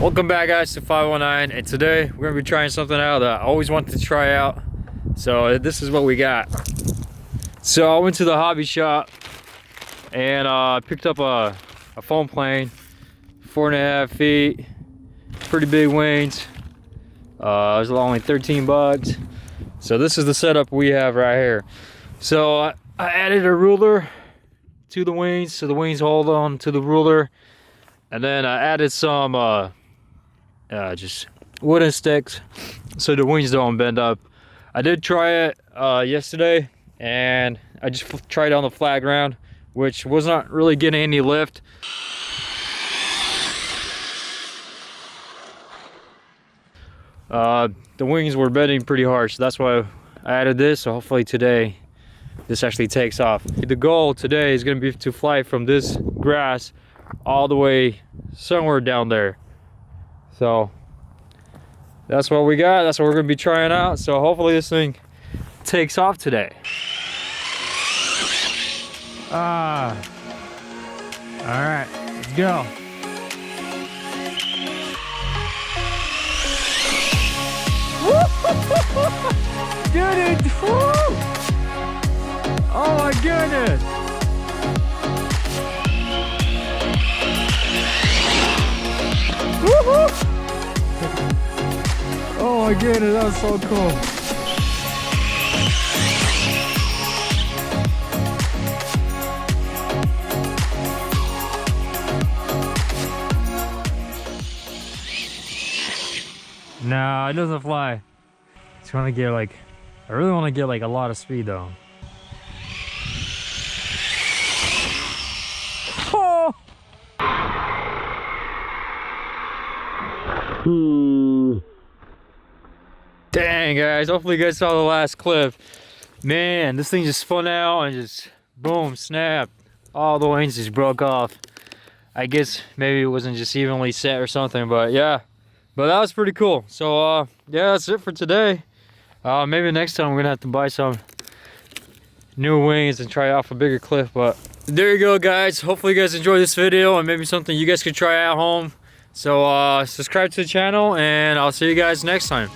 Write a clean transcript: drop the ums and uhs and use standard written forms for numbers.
Welcome back, guys, to 519, and today we're gonna be trying something out that I always wanted to try out. So this is what we got. So I went to the hobby shop and picked up a foam plane, 4.5 feet, pretty big wings. It was only 13 bucks. So this is the setup we have right here. So I added a ruler to the wings so the wings hold on to the ruler, and then I added some just wooden sticks so the wings don't bend up. I did try it yesterday, and I just tried it on the flat ground, which was not really getting any lift. The wings were bending pretty hard, so that's why I added this. So hopefully today this actually takes off. The goal today is going to be to fly from this grass all the way somewhere down there. So that's what we got. That's what we're going to be trying out. So hopefully this thing takes off today. All right, let's go. Dude, oh my goodness. Oh my goodness, that was so cool. No, it doesn't fly. Just want to get like, I really want to get like a lot of speed though. Oh! Dang, guys, hopefully you guys saw the last clip. Man, this thing just spun out and just boom, snap. All the wings just broke off. I guess maybe it wasn't just evenly set or something, but yeah. But that was pretty cool. So yeah, that's it for today. Maybe next time we're gonna have to buy some new wings and try out for bigger cliff. But there you go, guys. Hopefully you guys enjoyed this video and maybe something you guys could try at home. So subscribe to the channel, and I'll see you guys next time.